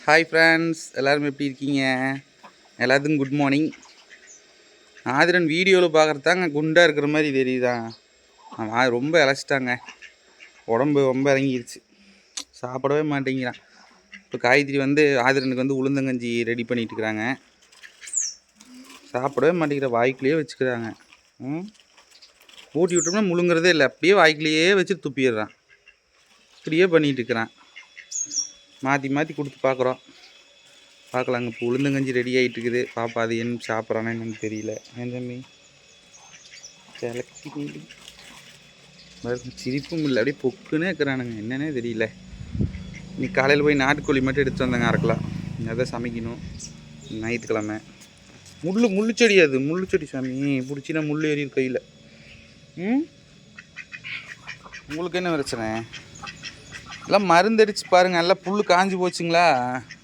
Hi friends, எல்லோரும் எப்படி இருக்கீங்க? எல்லாத்துக்கும் குட் மார்னிங். ஆதிரன் வீடியோவில் பார்க்குறதாங்க குண்டாக இருக்கிற மாதிரி தெரியுதான். அவன் ரொம்ப இழைச்சிட்டாங்க, உடம்பு ரொம்ப இறங்கிருச்சு, சாப்பிடவே மாட்டேங்கிறான். இப்போ காய்கறி வந்து ஆதிரனுக்கு வந்து உளுந்தங்கஞ்சி ரெடி பண்ணிட்டு இருக்கிறாங்க. சாப்பிடவே மாட்டேங்கிற, வாய்க்குள்ளேயே வச்சுக்கிறாங்க. ஊட்டி விட்டோம்னா முழுங்குறதே இல்லை, அப்படியே வாய்க்குள்ளேயே வச்சு துப்பிடுறான். இப்படியே பண்ணிகிட்டு இருக்கிறான். மாற்றி மாற்றி கொடுத்து பார்க்கலாங்க. இப்போ உளுந்தங்கஞ்சி ரெடி ஆகிட்டு இருக்குது. பாப்பா அது என்ன சாப்பிட்றானே என்னன்னு தெரியல. என் தம்பி சிரிப்பும் இல்லை, அப்படியே பொக்குன்னே இருக்கிறானுங்க, என்னன்னே தெரியல. இன்னைக்கு காலையில் போய் நாட்டுக்கோழி மட்டும் எடுத்து வந்தாங்க அரைக்கலாம். அதான் சமைக்கணும். ஞாயிற்றுக்கிழமை. முள்ளு செடி, அது முள்ளு செடி சாமி, பிடிச்சினா முள் ஏறி கையில். உங்களுக்கு என்ன பிரச்சனை? எல்லாம் மருந்து அடித்து பாருங்கள், எல்லாம் புல் காஞ்சி போச்சுங்களா.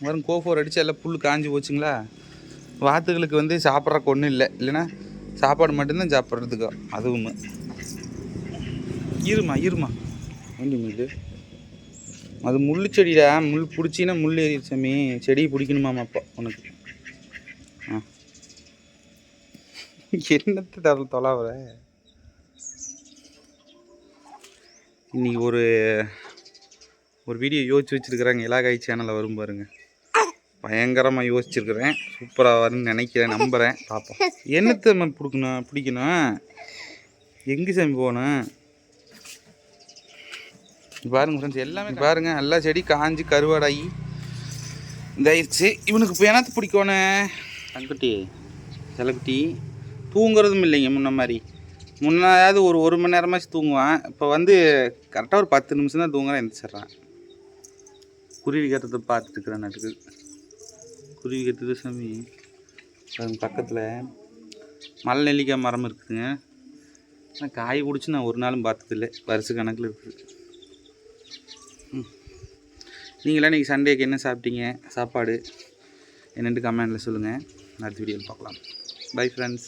வரும் கோஃபோர் அடித்து எல்லாம் புல் காஞ்சி போச்சுங்களா. வாத்துகளுக்கு வந்து சாப்பிட்றக்கு ஒன்றும் இல்லை, இல்லைன்னா சாப்பாடு மட்டும்தான் சாப்பிட்றதுக்கோ. அதுவும் இருமா வண்டி மீது அது முள் செடிடா. முள் பிடிச்சின்னா முள் ஏறிடுச்சாமி. செடியை பிடிக்கணுமாமா அப்போ உனக்கு. என்னத்தை தொலாவுற? இன்னைக்கு ஒரு வீடியோ யோசிச்சு வச்சுருக்குறாங்க, இலாகாய் சேனலில் வரும் பாருங்கள். பயங்கரமாக யோசிச்சுருக்குறேன், சூப்பராக வரும்னு நினைக்கிறேன், நம்புகிறேன். பார்ப்போம். என்னத்தை பிடிக்கணும், எங்கே சாமி போகணும்? பாருங்கள் ஃப்ரெண்ட்ஸ், எல்லாமே பாருங்கள், எல்லா செடி காஞ்சி கருவாடாகி இதாகிடுச்சு. இவனுக்கு இப்போ என்னத்தை பிடிக்கணும்? தங்குட்டி செலக்குட்டி தூங்குறதும் இல்லைங்க முன்ன மாதிரி. முன்னாவது ஒரு மணி நேரமாச்சு தூங்குவான். இப்போ வந்து கரெக்டாக ஒரு 10 நிமிஷம் தான் தூங்குறான், எந்திரிச்சிட்றான். குருவி கட்டுறதை பார்த்துட்டு இருக்கிறேன். நட்டுக்கு குருவி கட்டுறது சாமி. பக்கத்தில் மலை நெல்லிக்காய் மரம் இருக்குதுங்க. ஆனால் காய் பிடிச்சி நான் ஒரு நாளும் பார்த்ததில்லை, வருஷ கணக்கில் இருக்குது. நீங்களாம் இன்றைக்கி சண்டேக்கு என்ன சாப்பிட்டீங்க? சாப்பாடு என்னென்று கமெண்டில் சொல்லுங்கள். அடுத்த வீடியோவில் பார்க்கலாம். Bye friends.